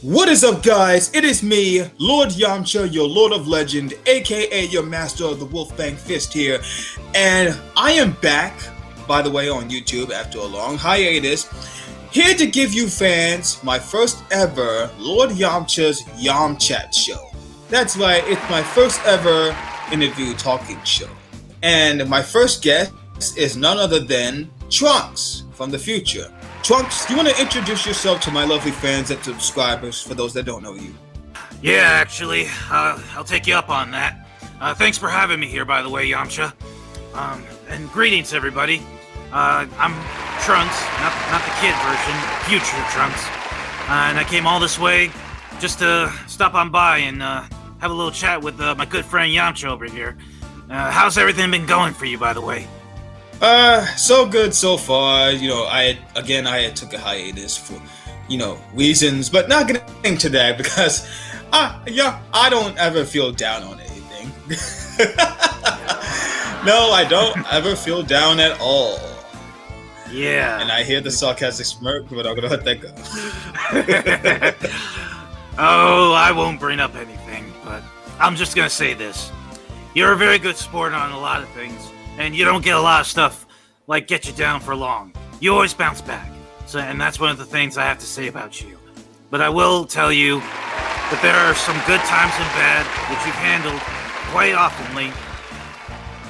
What is up, guys? It is me, Lord Yamcha, your Lord of Legend, aka your Master of the Wolf-Fang Fist here, and I am back, by the way, on YouTube after a long hiatus, here to give you fans my first ever Lord Yamcha's Yam-Chat show. That's right, it's my first ever interview talking show. And my first guest is none other than Trunks from the future. Trunks, do you want to introduce yourself to my lovely fans and subscribers for those that don't know you? Yeah, actually, I'll take you up on that. Thanks for having me here, by the way, Yamcha. And greetings, everybody. I'm Trunks, not the kid version, future Trunks. And I came all this way just to stop on by and have a little chat with my good friend Yamcha over here. How's everything been going for you, by the way? So good so far. I had took a hiatus for, reasons, but not getting into that because, I don't ever feel down on anything. No, I don't ever feel down at all. Yeah. And I hear the sarcastic smirk, but I'm gonna let that go. Oh, I won't bring up anything, but I'm just gonna say this. You're a very good sport on a lot of things. And you don't get a lot of stuff like get you down for long. You always bounce back. And that's one of the things I have to say about you. But I will tell you that there are some good times and bad which you've handled quite oftenly.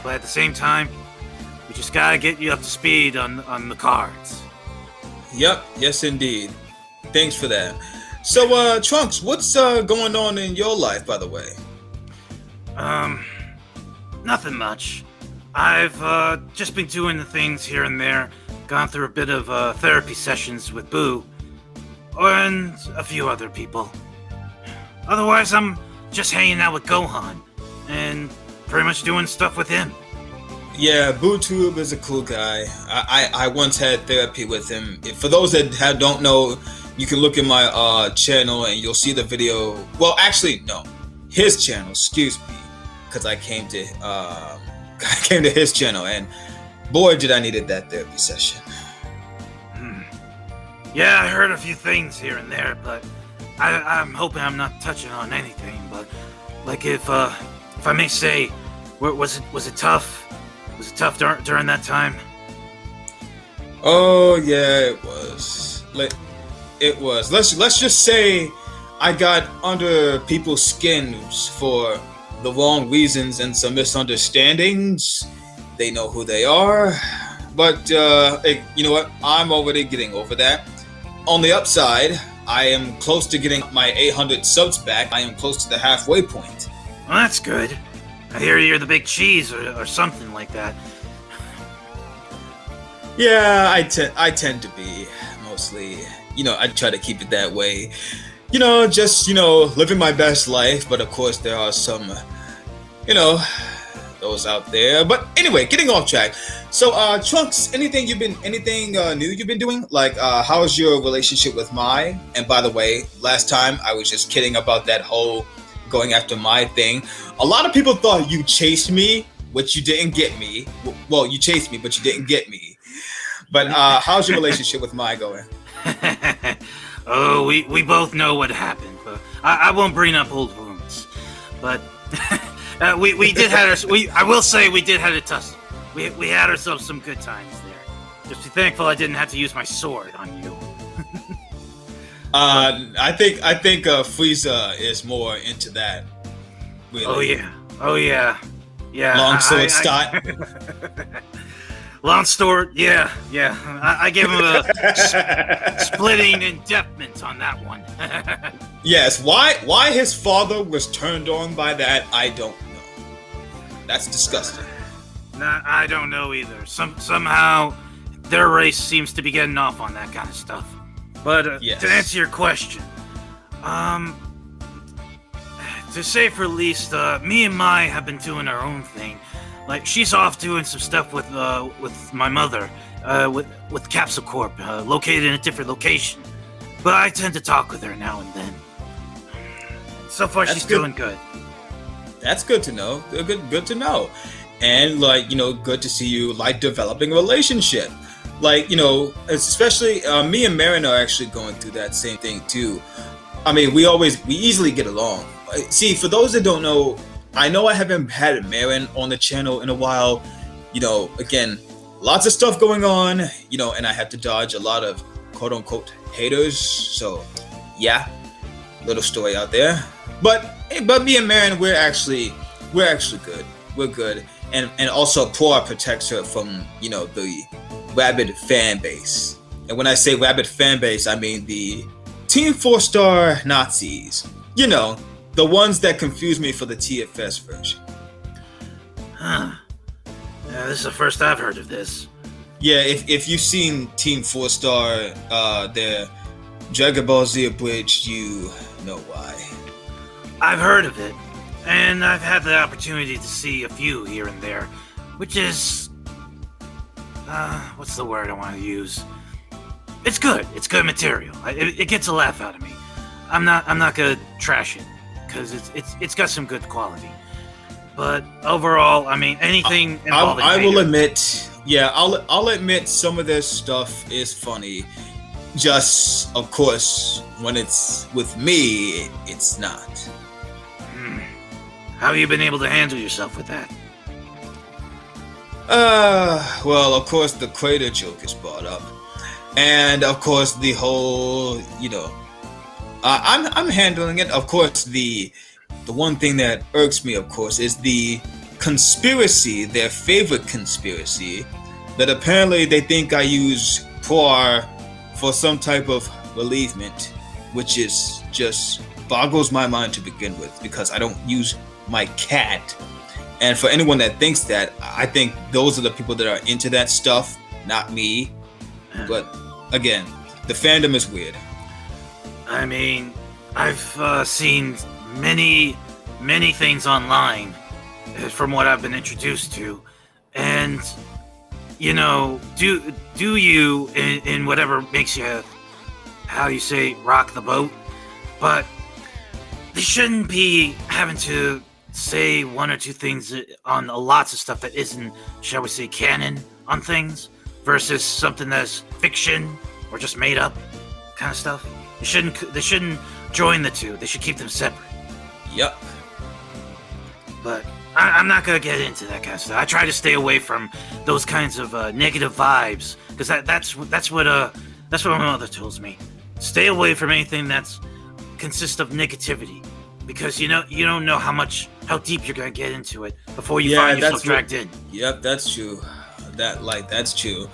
But at the same time, we just gotta get you up to speed on the cards. Yep, yes indeed. Thanks for that. So, Trunks, what's going on in your life, by the way? Nothing much. I've just been doing the things here and there, gone through a bit of therapy sessions with Boo, and a few other people. Otherwise, I'm just hanging out with Gohan, and pretty much doing stuff with him. Yeah, BooTube is a cool guy. I once had therapy with him. For those that don't know, you can look at my channel and you'll see the video. Well, actually, no. His channel, excuse me, because I came to his channel, and boy, did I needed that therapy session. Yeah, I heard a few things here and there, but I'm hoping I'm not touching on anything. But like, if I may say, was it tough? Was it tough during that time? Oh yeah, it was. It was. Let's just say I got under people's skins for the wrong reasons and some misunderstandings. They know who they are, but you know what? I'm already getting over that. On the upside, I am close to getting my 800 subs back. I am close to the halfway point. Well, that's good. I hear you're the big cheese or something like that. Yeah, I tend to be mostly. I try to keep it that way. Just living my best life. But of course, there are some, those out there. But anyway, getting off track. So, Trunks, anything new you've been doing? Like, how's your relationship with Mai? And by the way, last time I was just kidding about that whole going after Mai thing. A lot of people thought you chased me, which you didn't get me. Well, you chased me, but you didn't get me. But how's your relationship with Mai going? Oh, we both know what happened, but I won't bring up old wounds. But we did have I will say we did have a tussle. We had ourselves some good times there. Just be thankful I didn't have to use my sword on you. I think Frieza is more into that. Really. Oh yeah. Long sword style. Long sword, yeah. I gave him a splitting indifference on that one. Yes, why his father was turned on by that, I don't know. That's disgusting. Nah, I don't know either. Somehow their race seems to be getting off on that kind of stuff. But yes. To answer your question, to say for least, me and Mai have been doing our own thing. Like, she's off doing some stuff with my mother, with Capsule Corp, located in a different location. But I tend to talk with her now and then. So far, she's doing good. That's good to know. Good to know. And good to see you developing a relationship. Especially me and Marin are actually going through that same thing too. I mean, we easily get along. See, for those that don't know, I know I haven't had Marin on the channel in a while. Again, lots of stuff going on, and I have to dodge a lot of quote unquote haters. So, yeah, little story out there. But me and Marin, we're actually good. We're good, and also Poor protects her from the rabid fan base. And when I say rabid fan base, I mean the Team 4-star Nazis. The ones that confuse me for the TFS version. Huh. Yeah, this is the first I've heard of this. Yeah, if you've seen Team 4-star, their Dragon Ball Z abridged, you know why. I've heard of it, and I've had the opportunity to see a few here and there, which is... what's the word I want to use? It's good. It's good material. It gets a laugh out of me. I'm not gonna trash it because it's got some good quality. But overall, I mean, anything involving I will admit, I'll admit some of this stuff is funny. Just, of course, when it's with me, it's not. How have you been able to handle yourself with that? Well, of course, the crater joke is brought up. And of course, the whole, I'm handling it. Of course, the one thing that irks me, of course, is the conspiracy, their favorite conspiracy, that apparently they think I use Poir for some type of relievement, which is just boggles my mind to begin with, because I don't use my cat. And for anyone that thinks that, I think those are the people that are into that stuff, not me. But again, the fandom is weird. I mean, I've seen many things online from what I've been introduced to, and do you in whatever makes you, how you say, rock the boat, but they shouldn't be having to say one or two things on lots of stuff that isn't, shall we say, canon on things versus something that's fiction or just made up kind of stuff. They shouldn't join the two. They should keep them separate. Yep. But I'm not gonna get into that kind of stuff. I try to stay away from those kinds of negative vibes, because that's what my mother tells me. Stay away from anything that's consists of negativity, because you don't know how deep you're gonna get into it before you find yourself dragged in. Yep, that's true. That's true.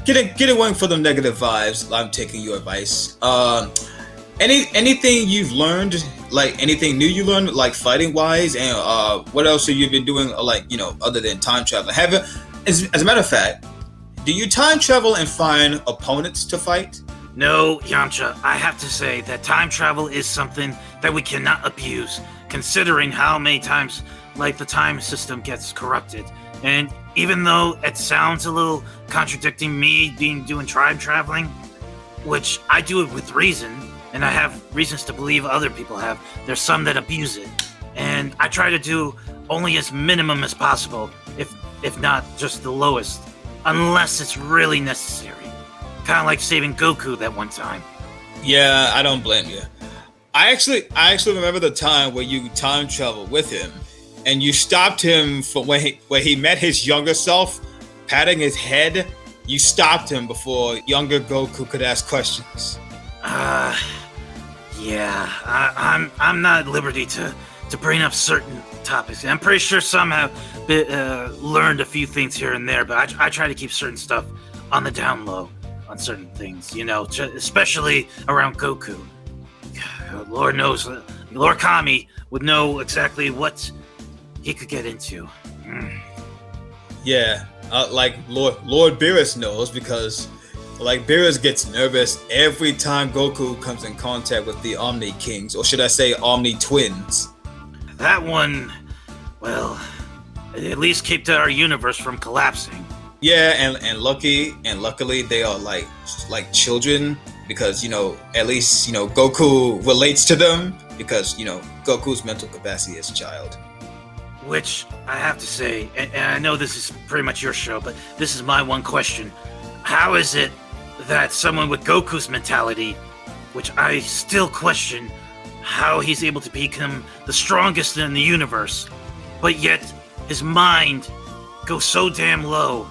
Get away from the negative vibes. I'm taking your advice. Anything you've learned, like anything new you learned, like fighting wise, and what else have you been doing, like other than time traveling? As a matter of fact, do you time travel and find opponents to fight? No, Yamcha, I have to say that time travel is something that we cannot abuse, considering how many times, like, the time system gets corrupted. And even though it sounds a little contradicting me doing time traveling, which I do it with reason, and I have reasons to believe other people have, there's some that abuse it. And I try to do only as minimum as possible, if not just the lowest, unless it's really necessary. Kind of like saving Goku that one time. Yeah, I don't blame you. I actually remember the time where you time traveled with him, and you stopped him from when he met his younger self, patting his head. You stopped him before younger Goku could ask questions. Yeah, I'm not at liberty to bring up certain topics. I'm pretty sure some have learned a few things here and there, but I try to keep certain stuff on the down low on certain things, especially around Goku. Lord knows, Lord Kami would know exactly what he could get into. Yeah, like Lord Beerus knows, because like Beerus gets nervous every time Goku comes in contact with the Omni Kings, or should I say Omni Twins. That one, well, it at least kept our universe from collapsing. Yeah, and luckily they are like children, because at least Goku relates to them, because Goku's mental capacity as a child. Which I have to say, and I know this is pretty much your show, but this is my one question: how is it that someone with Goku's mentality, which I still question how he's able to become the strongest in the universe, but yet his mind goes so damn low.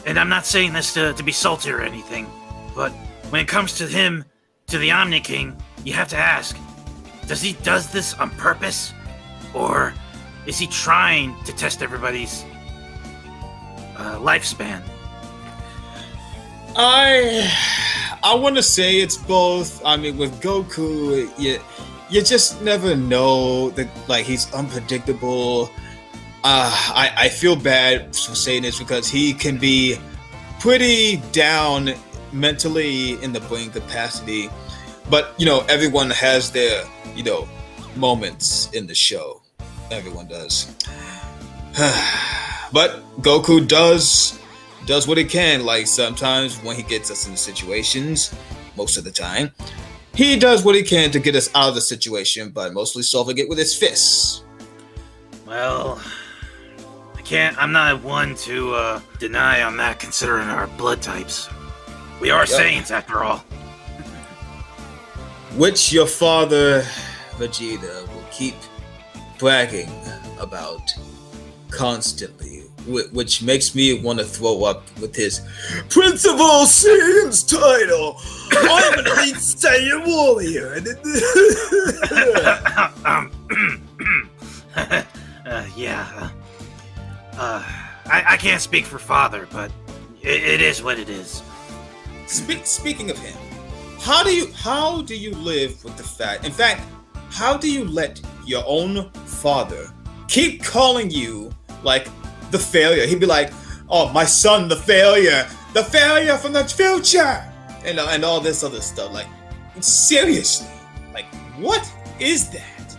And I'm not saying this to be salty or anything, but when it comes to him, to the Omni King, you have to ask, does he does this on purpose? Or is he trying to test everybody's lifespan? I want to say it's both. I mean, with Goku, you just never know that, like, he's unpredictable. I feel bad for saying this because he can be pretty down mentally in the brain capacity, but everyone has their moments in the show. Everyone does. But Goku does what he can. Like, sometimes when he gets us into situations, most of the time, he does what he can to get us out of the situation, but mostly solving it with his fists. Well, I'm not one to deny on that, considering our blood types. We are Saiyans, after all. Which your father, Vegeta, will keep bragging about constantly, which makes me want to throw up with his Prince of All Saiyans title. I'm an elite Saiyan warrior. I can't speak for father, but it is what it is. Speaking of him, how do you live with the fact? In fact, how do you let your own father keep calling you like the failure? He'd be like, "Oh, my son, the failure from the future," and all this other stuff. Like, seriously, like, what is that?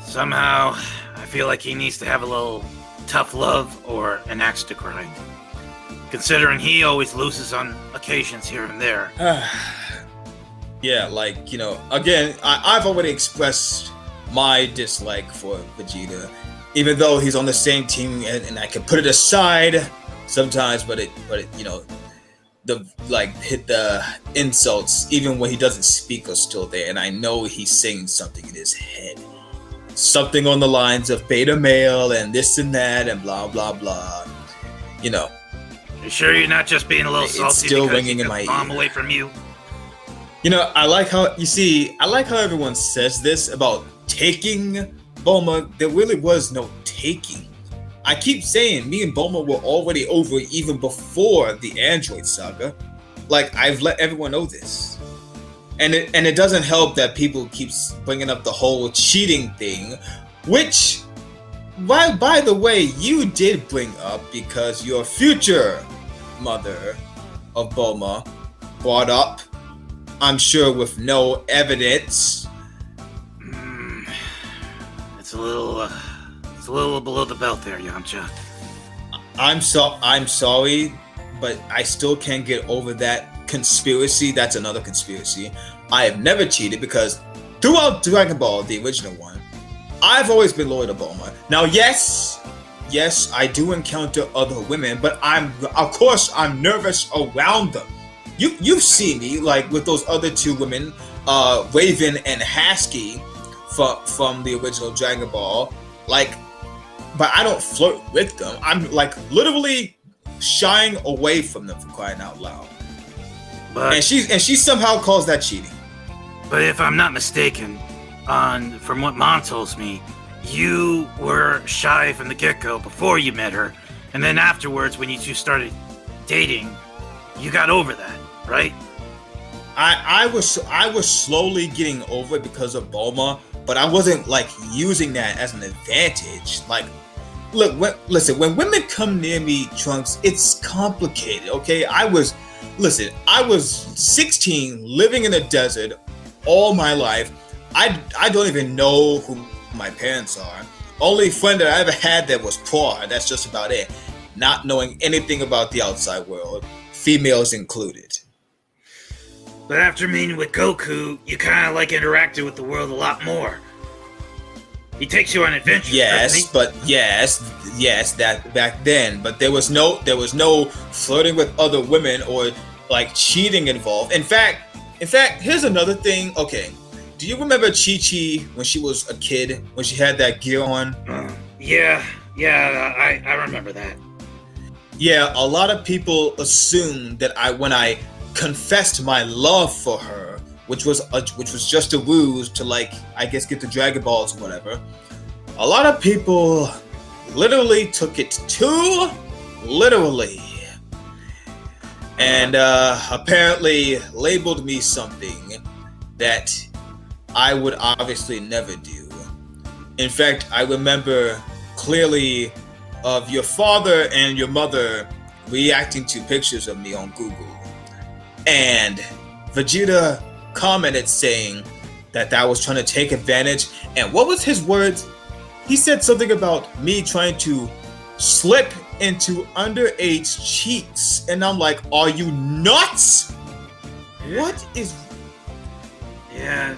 Somehow, I feel like he needs to have a little tough love or an axe to grind. Considering he always loses on occasions here and there. Yeah, like, again, I've already expressed my dislike for Vegeta, even though he's on the same team, and I can put it aside sometimes, but it hit the insults, even when he doesn't speak, are still there, and I know he's saying something in his head. Something on the lines of beta male and this and that and blah blah blah. You sure you're not just being a little salty? It's still ringing in my ear. Mom away from you. I like how everyone says this about taking Bulma. There really was no taking. I keep saying me and Bulma were already over even before the Android saga. Like, I've let everyone know this. And it doesn't help that people keep bringing up the whole cheating thing, which, by the way, you did bring up because your future mother of Bulma brought up, I'm sure with no evidence. It's a little below the belt there, Yamcha. I'm sorry, but I still can't get over that conspiracy. That's another conspiracy. I have never cheated because throughout Dragon Ball, the original one, I've always been loyal to Bulma. Now, yes, I do encounter other women, but of course I'm nervous around them. You've seen me like with those other two women, Raven and Husky from the original Dragon Ball. Like, but I don't flirt with them. I'm like literally shying away from them, for crying out loud. And she somehow calls that cheating. But if I'm not mistaken, from what Mom tells me, you were shy from the get-go before you met her, and then afterwards, when you two started dating, you got over that, right? I was slowly getting over it because of Bulma, but I wasn't like using that as an advantage. Like, look, when women come near me, Trunks, it's complicated. Okay, I was 16, living in the desert all my life. I don't even know who my parents are. Only friend that I ever had that was poor. That's just about it. Not knowing anything about the outside world, females included. But after meeting with Goku, you kind of like interacted with the world a lot more. He takes you on adventures. Yes, that back then. But there was no flirting with other women or like cheating involved. In fact, here's another thing. Okay, Do you remember Chi-Chi when she was a kid, when she had that gear on? I remember that. Yeah, a lot of people assumed that when I confessed my love for her, which was just a ruse to, like, I guess get the Dragon Balls or whatever. A lot of people literally took it too literally, and apparently labeled me something that I would obviously never do. In fact, I remember clearly of your father and your mother reacting to pictures of me on Google. And Vegeta commented saying that I was trying to take advantage. And what was his words? He said something about me trying to slip into underage cheeks. And I'm like, are you nuts? What is... Yeah,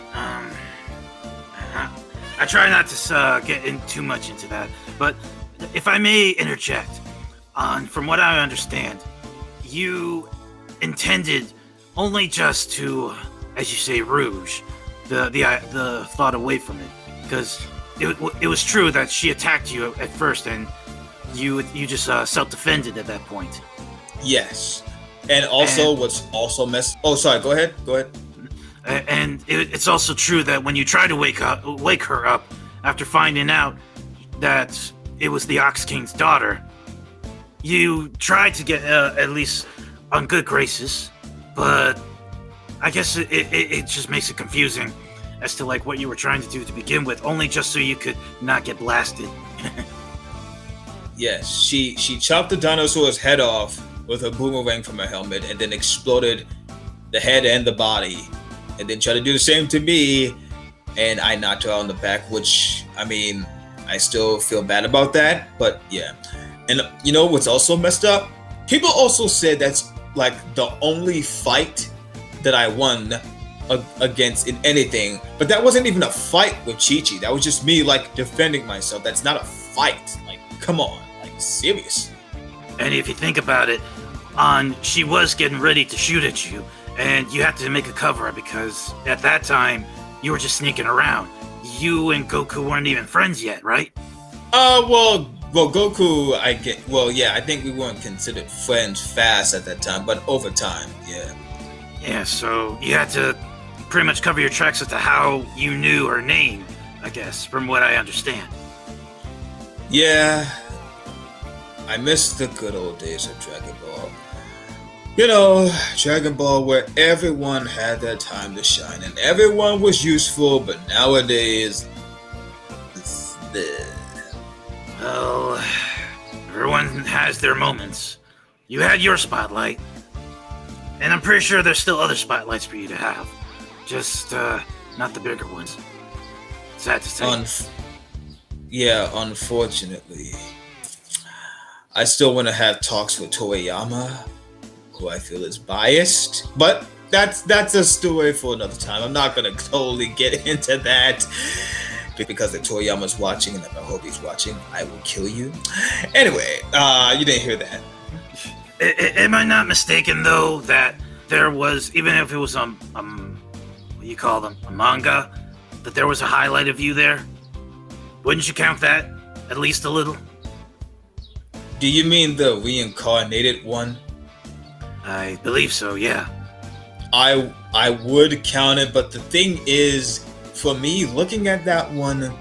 I try not to get in too much into that, but if I may interject, from what I understand, you intended only just to, as you say, rouge the thought away from it, because it was true that she attacked you at first, and you just self-defended at that point. Yes, and also what's also messed... Oh, sorry. Go ahead. And it's also true that when you try to wake her up after finding out that it was the Ox King's daughter, you tried to get at least on good graces, but I guess it just makes it confusing as to like what you were trying to do to begin with, only just so you could not get blasted. Yes, she chopped the dinosaur's head off with a boomerang from her helmet and then exploded the head and the body. And then tried to do the same to me, and I knocked her on the back, which, I mean, I still feel bad about that, but yeah. And you know what's also messed up? People also said that's like the only fight that I won against in anything, but that wasn't even a fight with Chi-Chi. That was just me, like, defending myself. That's not a fight. Like, come on, like, serious. And if you think about it, she was getting ready to shoot at you, and you had to make a cover because at that time you were just sneaking around. You and Goku weren't even friends yet, right? Well, Goku, I think we weren't considered friends fast at that time, but over time, yeah. Yeah, so you had to pretty much cover your tracks as to how you knew her name, I guess, from what I understand. Yeah, I miss the good old days of Dragon Ball. You know, Dragon Ball, where everyone had their time to shine and everyone was useful, but nowadays, well, everyone has their moments. You had your spotlight, and I'm pretty sure there's still other spotlights for you to have, just not the bigger ones. Sad to say. Unfortunately, I still want to have talks with Toriyama, who I feel is biased, but that's a story for another time. I'm not gonna totally get into that because if Toriyama's watching, and if I hope he's watching, I will kill you. Anyway, you didn't hear that. Am I not mistaken though that there was, even if it was what do you call them, a manga, that there was a highlight of you there? Wouldn't you count that at least a little? Do you mean the reincarnated one? I believe so, yeah. I would count it, but the thing is, for me, looking at that one,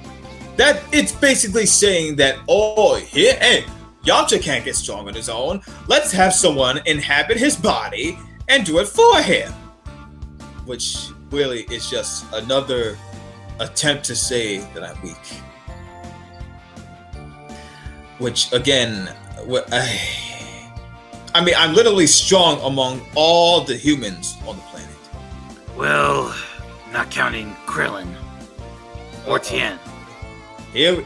that it's basically saying that, Yamcha can't get strong on his own. Let's have someone inhabit his body and do it for him. Which really is just another attempt to say that I'm weak. Which, again, I mean, I'm literally strong among all the humans on the planet. Well, not counting Krillin or Tien. Here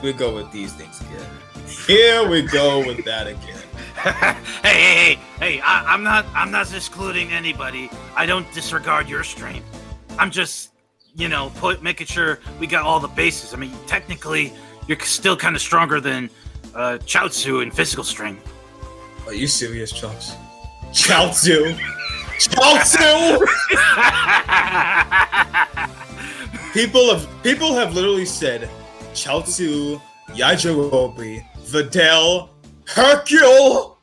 we go with these things again. Here we go with that again. Hey! I'm not excluding anybody. I don't disregard your strength. I'm just, making sure we got all the bases. I mean, technically, you're still kind of stronger than Chaozu in physical strength. Are you serious, Trunks? Chaozu? Chaozu! People have literally said Chaozu, Yajirobe, Videl, Hercule,